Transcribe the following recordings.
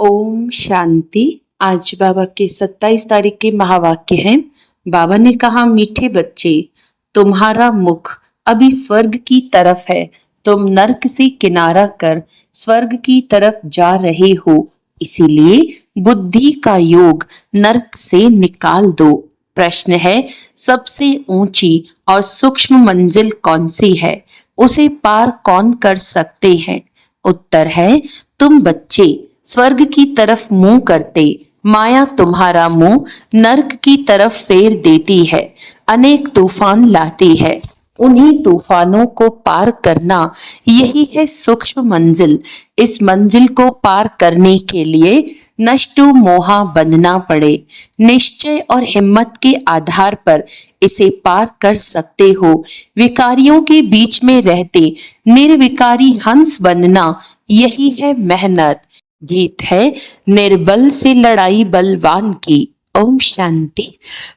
ओम शांति। आज बाबा के 27 तारीख के महावाक्य हैं। बाबा ने कहा, मीठे बच्चे, तुम्हारा मुख अभी स्वर्ग की तरफ है। तुम नरक से किनारा कर स्वर्ग की तरफ जा रहे हो, इसीलिए बुद्धि का योग नरक से निकाल दो। प्रश्न है, सबसे ऊंची और सूक्ष्म मंजिल कौन सी है? उसे पार कौन कर सकते हैं? उत्तर है, तुम बच्चे स्वर्ग की तरफ मुंह करते माया तुम्हारा मुंह नरक की तरफ फेर देती है, अनेक तूफान लाती है। उन्हीं तूफानों को पार करना यही है सूक्ष्म मंजिल। इस मंजिल को पार करने के लिए नष्टो मोहा बनना पड़े। निश्चय और हिम्मत के आधार पर इसे पार कर सकते हो। विकारियों के बीच में रहते निर्विकारी हंस बनना यही है मेहनत। गीत है, निर्बल से लड़ाई बलवान की। ओम शांति।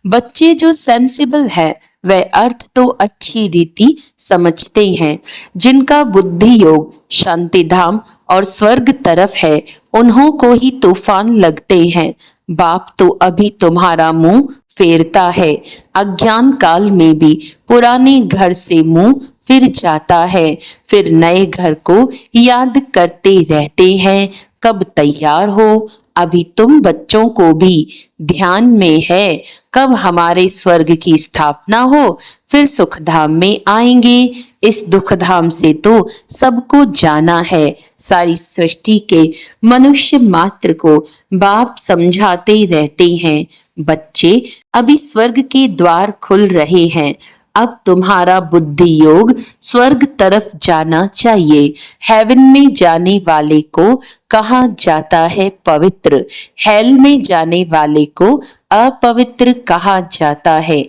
बच्चे जो सेंसिबल है वह अर्थ तो अच्छी रीति समझते हैं। जिनका बुद्धि योग शांति धाम और स्वर्ग तरफ है, उन्हों को ही तूफान लगते हैं। बाप तो अभी तुम्हारा मुंह फेरता है। अज्ञान काल में भी पुराने घर से मुंह फिर जाता है, फिर नए घर को याद करते रहते हैं। कब तैयार हो? अभी तुम बच्चों को भी ध्यान में है, कब हमारे स्वर्ग की स्थापना हो, फिर सुखधाम में आएंगे। इस दुखधाम से तो सबको जाना है। सारी सृष्टि के मनुष्य मात्र को बाप समझाते रहते हैं, बच्चे अभी स्वर्ग के द्वार खुल रहे हैं। अब तुम्हारा बुद्धि योग स्वर्ग तरफ जाना चाहिए। हेवन में जाने वाले को कहा जाता है पवित्र, हेल में जाने वाले को अपवित्र कहा जाता है।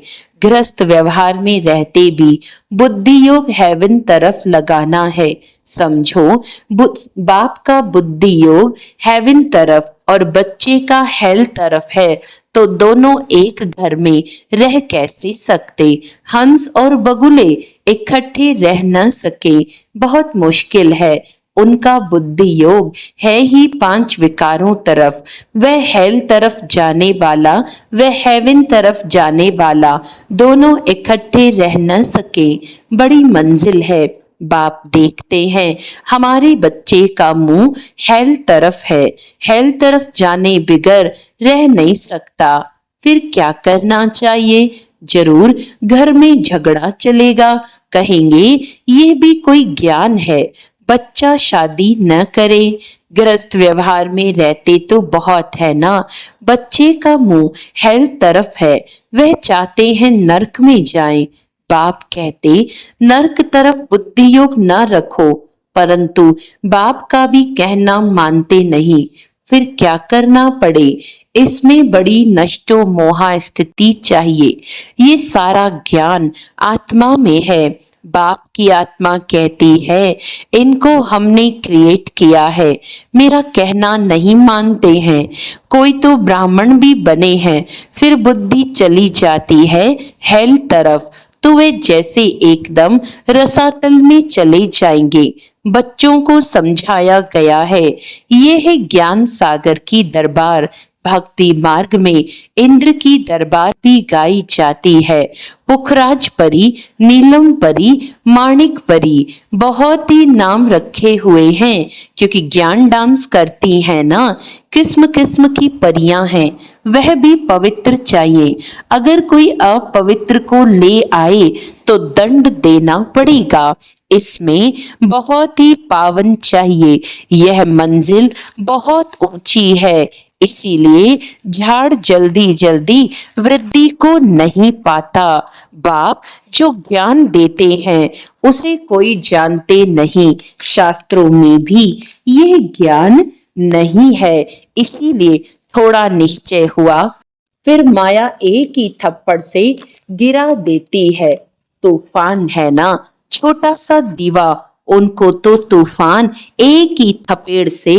गृहस्थ व्यवहार में रहते भी बुद्धि योग हेवन तरफ लगाना है। समझो, बाप का बुद्धि योग हेवन तरफ और बच्चे का हेल तरफ है, तो दोनों एक घर में रह कैसे सकते? हंस और बगुले इकट्ठे रह न सके, बहुत मुश्किल है। उनका बुद्धि योग है ही 5 विकारों तरफ। वह हेल तरफ जाने वाला, वह हेवन तरफ जाने वाला, दोनों इकट्ठे रह न सके। बड़ी मंजिल है। बाप देखते हैं हमारे बच्चे का मुंह हेल तरफ है। हेल तरफ जाने बिगर रह नहीं सकता। फिर क्या करना चाहिए? जरूर घर में झगड़ा चलेगा। कहेंगे ये भी कोई ज्ञान है, बच्चा शादी न करे। गृहस्थ व्यवहार में रहते तो बहुत है ना। बच्चे का मुंह हेल तरफ है, वह चाहते हैं नरक में जाएं। बाप कहते नरक तरफ बुद्धि योग न रखो, परंतु बाप का भी कहना मानते नहीं। फिर क्या करना पड़े? इसमें बड़ी नष्टो मोहा स्थिति चाहिए। ये सारा ज्ञान आत्मा में है। बाप की आत्मा कहती है, इनको हमने क्रिएट किया है, मेरा कहना नहीं मानते हैं। कोई तो ब्राह्मण भी बने हैं, फिर बुद्धि चली जाती है हेल तरफ, तो वे जैसे एकदम रसातल में चले जाएंगे। बच्चों को समझाया गया है, ये है ज्ञान सागर की दरबार। भक्ति मार्ग में इंद्र की दरबार भी गाई जाती है। पुखराज परी, नीलम परी, माणिक परी, बहुत ही नाम रखे हुए हैं, क्योंकि ज्ञान डांस करती हैं ना। किस्म किस्म की परियां हैं, वह भी पवित्र चाहिए। अगर कोई अपवित्र को ले आए तो दंड देना पड़ेगा। इसमें बहुत ही पावन चाहिए। यह मंजिल बहुत ऊंची है, इसीलिए झाड़ जल्दी जल्दी वृद्धि को नहीं पाता। बाप जो ज्ञान देते हैं उसे कोई जानते नहीं। शास्त्रों में भी यह ज्ञान नहीं है, इसीलिए थोड़ा निश्चय हुआ, फिर माया एक ही थप्पड़ से गिरा देती है। तूफान है ना, छोटा सा दीवा, उनको तो तूफान एक ही थपेड़ से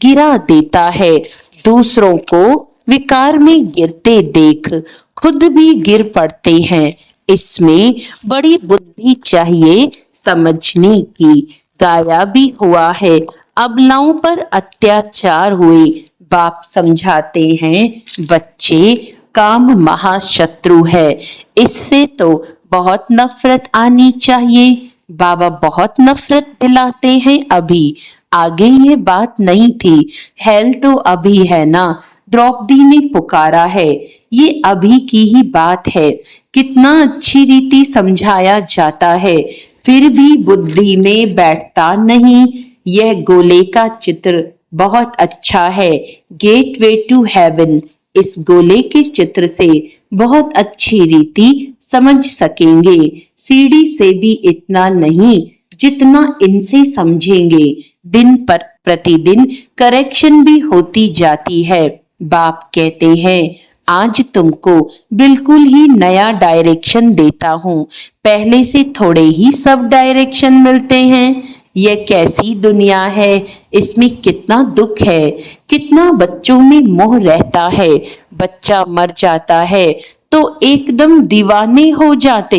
गिरा देता है। दूसरों को विकार में गिरते देख खुद भी गिर पड़ते हैं। इसमें बड़ी बुद्धि चाहिए समझने की। गाया भी हुआ है, अबलाओं पर अत्याचार हुए, बाप समझाते हैं, बच्चे काम महाशत्रु है, इससे तो बहुत नफरत आनी चाहिए। बाबा बहुत नफरत दिलाते हैं अभी, आगे ये बात नहीं थी। हेल तो अभी है ना, द्रौपदी ने पुकारा है, ये अभी की ही बात है। कितना अच्छी रीति समझाया जाता है, फिर भी बुद्धि में बैठता नहीं। यह गोले का चित्र बहुत अच्छा है, गेटवे टू हेवन। इस गोले के चित्र से बहुत अच्छी रीति समझ सकेंगे। सीढ़ी से भी इतना नहीं जितना इनसे समझेंगे। दिन पर प्रतिदिन करेक्शन भी होती जाती है। बाप कहते हैं, आज तुमको बिल्कुल ही नया डायरेक्शन देता हूँ, पहले से थोड़े ही सब डायरेक्शन मिलते हैं। यह कैसी दुनिया है, इसमें कितना दुख है, कितना बच्चों में मोह रहता है। बच्चा मर जाता है तो एकदम दीवाने हो जाते,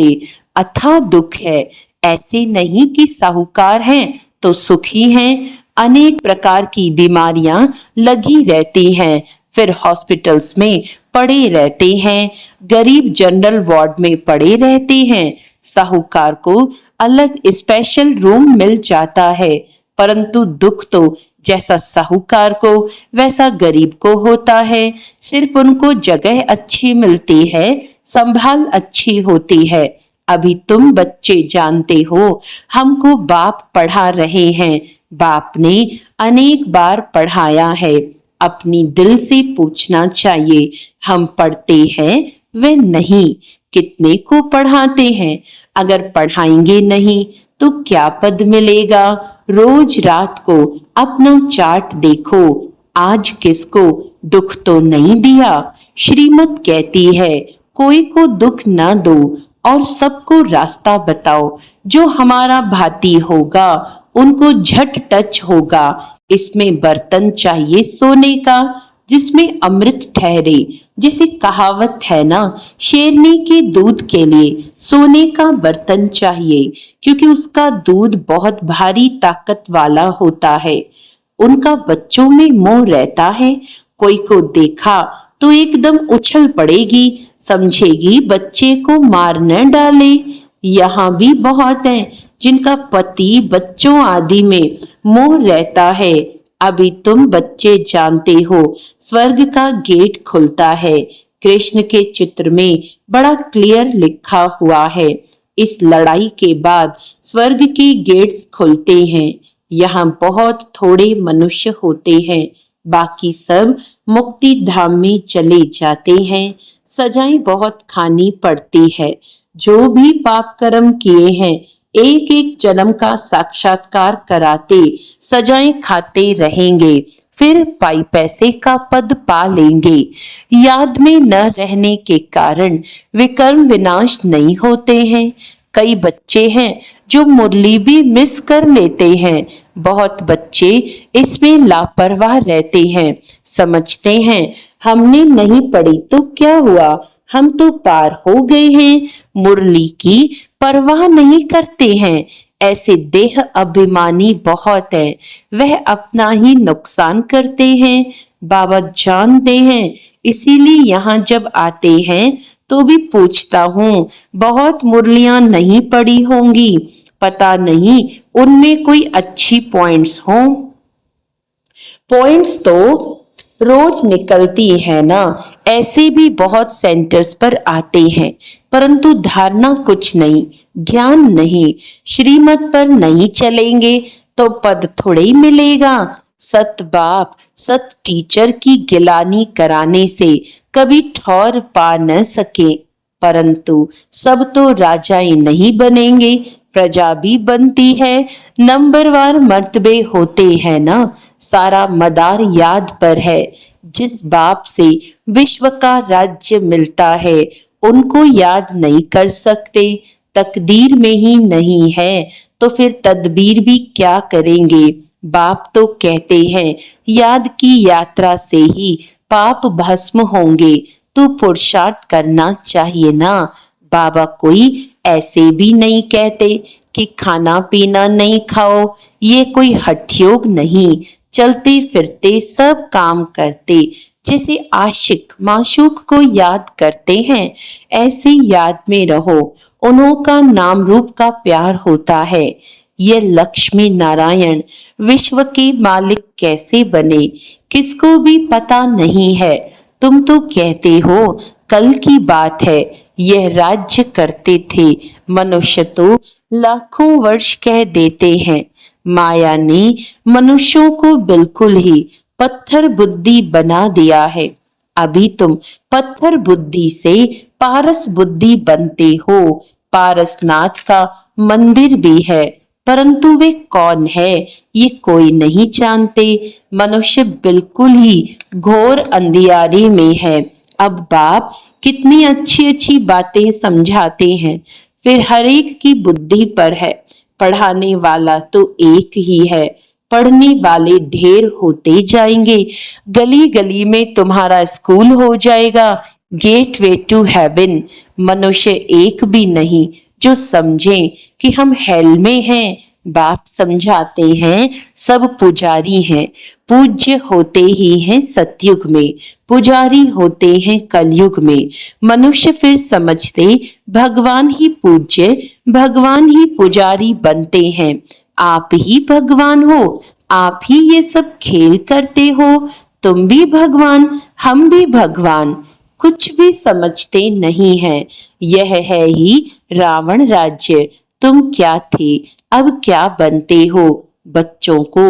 अथाह दुख है। ऐसे नहीं कि साहूकार हैं तो सुखी हैं, अनेक प्रकार की बीमारियां लगी रहती हैं, फिर हॉस्पिटल्स में पड़े रहते हैं, गरीब जनरल वार्ड में पड़े रहते हैं। साहूकार को अलग स्पेशल रूम मिल जाता है, परंतु दुख तो जैसा साहूकार को वैसा गरीब को होता है। सिर्फ उनको जगह अच्छी मिलती है, संभाल अच्छी होती है। अभी तुम बच्चे जानते हो, हमको बाप पढ़ा रहे हैं, बाप ने अनेक बार पढ़ाया है। अपनी दिल से पूछना चाहिए, हम पढ़ते हैं वे नहीं, कितने को पढ़ाते हैं। अगर पढ़ाएंगे नहीं तो क्या पद मिलेगा। रोज रात को अपना चार्ट देखो, आज किसको दुख तो नहीं दिया। श्रीमत कहती है, कोई को दुख ना दो और सबको रास्ता बताओ। जो हमारा भाती होगा उनको झट टच होगा। इसमें बर्तन चाहिए सोने का, जिसमें अमृत ठहरे। जैसे कहावत है ना, शेरनी के दूध के लिए सोने का बर्तन चाहिए, क्योंकि उसका दूध बहुत भारी ताकत वाला होता है। उनका बच्चों में मोह रहता है, कोई को देखा तो एकदम उछल पड़ेगी, समझेगी बच्चे को मार न डाले। यहाँ भी बहुत है जिनका पति बच्चों आदि में मोह रहता है। अभी तुम बच्चे जानते हो, स्वर्ग का गेट खुलता है। कृष्ण के चित्र में बड़ा क्लियर लिखा हुआ है, इस लड़ाई के बाद स्वर्ग के गेट्स खुलते हैं। यहाँ बहुत थोड़े मनुष्य होते हैं, बाकी सब मुक्ति धाम में चले जाते हैं। सजाएं बहुत खानी पड़ती है। जो भी पाप कर्म किए हैं, एक एक जन्म का साक्षात्कार कराते सजाएं खाते रहेंगे, फिर पाई पैसे का पद पा लेंगे। याद में न रहने के कारण विकर्म विनाश नहीं होते हैं। कई बच्चे हैं जो मुरली भी मिस कर लेते हैं। बहुत बच्चे इसमें लापरवाह रहते हैं, समझते हैं हमने नहीं पढ़ी तो क्या हुआ, हम तो पार हो गए हैं। मुरली की परवाह नहीं करते हैं। ऐसे देह अभिमानी बहुत है, वह अपना ही नुकसान करते हैं। बाबा जानते हैं, इसीलिए यहाँ जब आते हैं तो भी पूछता हूँ, बहुत मुरलियां नहीं पड़ी होंगी, पता नहीं उनमें कोई अच्छी पॉइंट्स हों। पॉइंट्स तो रोज निकलती है ना। ऐसे भी बहुत सेंटर्स पर आते हैं, परंतु धारणा कुछ नहीं, ज्ञान नहीं। श्रीमत पर नहीं चलेंगे तो पद थोड़े ही मिलेगा। सत बाप सत टीचर की गिलानी कराने से कभी ठौर पा न सके, परंतु सब तो राजाएं नहीं बनेंगे, प्रजा भी बनती है। नंबरवार मर्तबे होते हैं ना, सारा मदार याद पर है। जिस बाप से विश्व का राज्य मिलता है, उनको याद नहीं कर सकते। तकदीर में ही नहीं है तो फिर तदबीर भी क्या करेंगे। बाप तो कहते हैं, याद की यात्रा से ही पाप भस्म होंगे, तो पुरुषार्थ करना चाहिए ना। बाबा कोई ऐसे भी नहीं कहते कि खाना पीना नहीं खाओ, ये कोई हठ योग नहीं। चलते फिरते सब काम करते, जैसे आशिक माशूक को याद करते हैं, ऐसे याद में रहो। उन्हों का नाम रूप का प्यार होता है। ये लक्ष्मी नारायण विश्व के मालिक कैसे बने, किसको भी पता नहीं है। तुम तो कहते हो कल की बात है, यह राज्य करते थे। मनुष्य तो लाखों वर्ष कह देते हैं। माया ने मनुष्यों को बिल्कुल ही पत्थर बुद्धि बना दिया है। अभी तुम पत्थर बुद्धि से पारस बुद्धि बनते हो। पारसनाथ का मंदिर भी है, परंतु वे कौन है ये कोई नहीं जानते। मनुष्य बिल्कुल ही घोर अंधियारे में है। अब बाप कितनी अच्छी अच्छी बातें समझाते हैं, फिर हर एक की बुद्धि पर है। पढ़ाने वाला तो एक ही है, पढ़ने वाले ढेर होते जाएंगे। गली गली में तुम्हारा स्कूल हो जाएगा, गेटवे टू हेवन। मनुष्य एक भी नहीं जो समझे कि हम हेल में हैं। बाप समझाते हैं सब पुजारी हैं। पूज्य होते ही हैं सतयुग में, पुजारी होते हैं कलयुग में। मनुष्य फिर समझते भगवान ही पूज्य, भगवान ही पुजारी बनते हैं। आप ही भगवान हो, आप ही ये सब खेल करते हो। तुम भी भगवान, हम भी भगवान, कुछ भी समझते नहीं है। यह है ही रावण राज्य। तुम क्या थे, अब क्या बनते हो। बच्चों को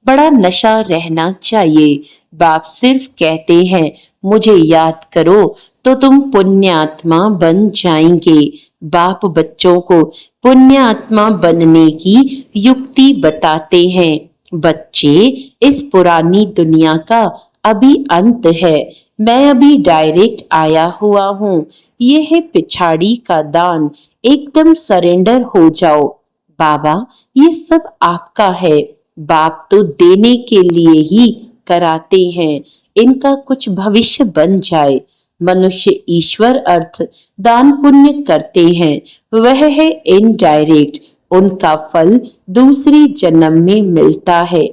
बड़ा नशा रहना चाहिए। बाप सिर्फ कहते हैं मुझे याद करो तो तुम पुण्यात्मा बन जाएंगे। बाप बच्चों को पुण्यात्मा बनने की युक्ति बताते हैं। बच्चे, इस पुरानी दुनिया का अभी अंत है। मैं अभी डायरेक्ट आया हुआ हूँ। ये है पिछाड़ी का दान, एकदम सरेंडर हो जाओ। बाबा, ये सब आपका है। बाप तो देने के लिए ही कराते हैं, इनका कुछ भविष्य बन जाए। मनुष्य ईश्वर अर्थ दान पुण्य करते हैं, वह है इनडायरेक्ट। उनका फल दूसरे जन्म में मिलता है।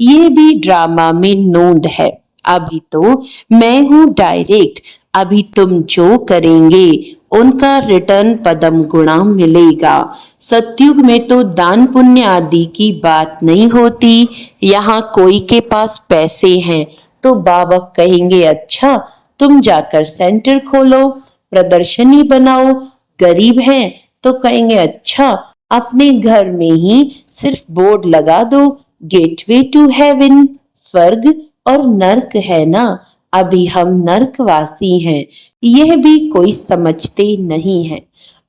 ये भी ड्रामा में नोंद है। अभी तो मैं हूँ डायरेक्ट। अभी तुम जो करेंगे उनका रिटर्न पदम गुणा मिलेगा। सतयुग में तो दान पुण्य आदि की बात नहीं होती। यहाँ कोई के पास पैसे हैं तो बाबा कहेंगे अच्छा तुम जाकर सेंटर खोलो, प्रदर्शनी बनाओ। गरीब हैं तो कहेंगे अच्छा अपने घर में ही सिर्फ बोर्ड लगा दो, गेटवे टू हेवन। स्वर्ग और नर्क है ना, अभी हम नर्कवासी हैं, यह भी कोई समझते नहीं है।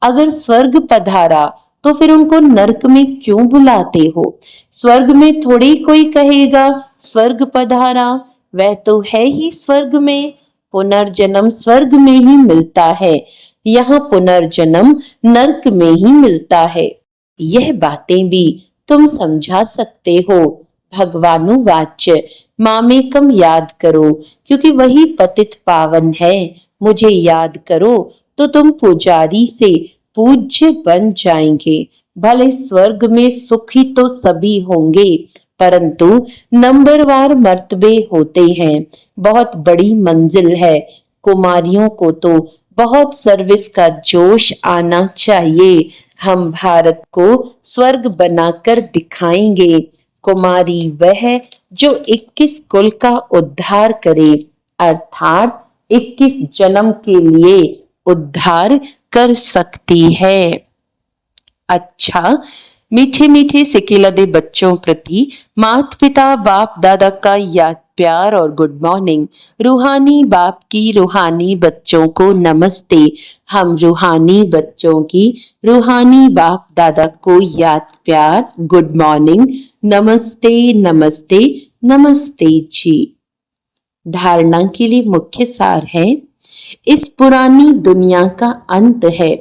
अगर स्वर्ग पधारा तो फिर उनको नर्क में क्यों बुलाते हो। स्वर्ग में थोड़ी कोई कहेगा स्वर्ग पधारा, वह तो है ही स्वर्ग में। पुनर्जन्म स्वर्ग में ही मिलता है, यहाँ पुनर्जन्म नर्क में ही मिलता है। यह बातें भी तुम समझा सकते हो। भगवानुवाच्य मामेकम याद करो, क्योंकि वही पतित पावन है। मुझे याद करो तो तुम पुजारी से पूज्य बन जाएंगे। भले स्वर्ग में सुखी तो सभी होंगे, परंतु नंबरवार मर्तबे होते हैं। बहुत बड़ी मंजिल है। कुमारियों को तो बहुत सर्विस का जोश आना चाहिए। हम भारत को स्वर्ग बनाकर दिखाएंगे। कुमारी वह जो 21 कुल का उद्धार करे, अर्थात 21 जन्म के लिए उद्धार कर सकती है। अच्छा, मीठे मीठे सिकिलदे बच्चों प्रति माता पिता बाप दादा का याद प्यार और गुड मॉर्निंग। रूहानी बाप की रूहानी बच्चों को नमस्ते। हम रूहानी बच्चों की रूहानी बाप दादा को याद प्यार गुड मॉर्निंग, नमस्ते नमस्ते नमस्ते जी। धारणा के लिए मुख्य सार है, इस पुरानी दुनिया का अंत है।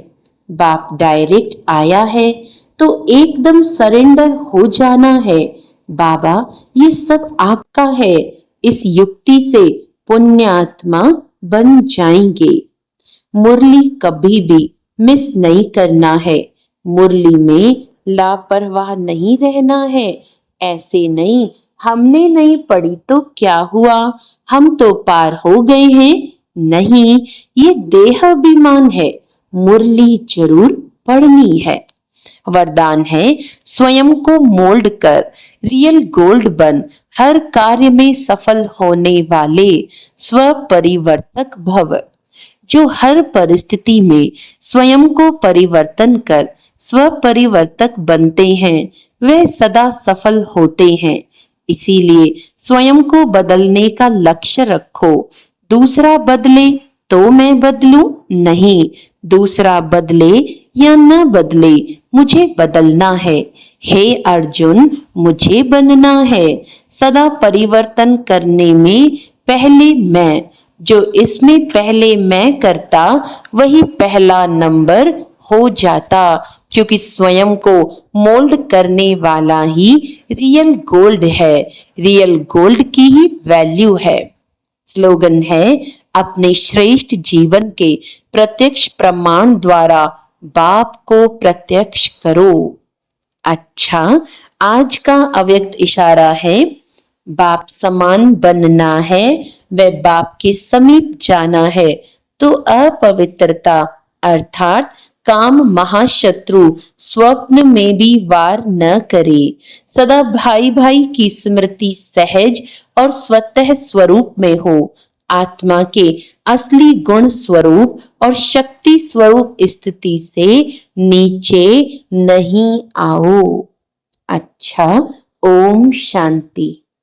बाप डायरेक्ट आया है तो एकदम सरेंडर हो जाना है। बाबा, ये सब आपका है। इस युक्ति से पुण्यात्मा बन जाएंगे। मुरली कभी भी मिस नहीं करना है। मुरली में लापरवाह नहीं रहना है। ऐसे नहीं हमने नहीं पढ़ी तो क्या हुआ, हम तो पार हो गए हैं। नहीं, ये देह अभिमान है, मुरली जरूर पढ़नी है। वरदान है, स्वयं को मोल्ड कर रियल गोल्ड बन, हर कार्य में सफल होने वाले स्व परिवर्तक भव। जो हर परिस्थिति में स्वयं को परिवर्तन कर स्व परिवर्तक बनते हैं, वे सदा सफल होते हैं। इसीलिए स्वयं को बदलने का लक्ष्य रखो। दूसरा बदले तो मैं बदलूं नहीं, दूसरा बदले या न बदले, मुझे बदलना है। हे अर्जुन, मुझे बनना है। सदा परिवर्तन करने में पहले मैं, जो इसमें पहले मैं करता वही पहला नंबर हो जाता, क्योंकि स्वयं को मोल्ड करने वाला ही रियल गोल्ड है, रियल गोल्ड की ही वैल्यू है। स्लोगन है, अपने श्रेष्ठ जीवन के प्रत्यक्ष प्रमाण द्वारा बाप को प्रत्यक्ष करो। अच्छा, आज का अव्यक्त इशारा है, बाप समान बनना है, व बाप के समीप जाना है तो अपवित्रता अर्थात काम महाशत्रु स्वप्न में भी वार न करे। सदा भाई भाई की स्मृति सहज और स्वतः स्वरूप में हो। आत्मा के असली गुण स्वरूप और शक्ति स्वरूप स्थिति से नीचे नहीं आओ। अच्छा, ओम शांति।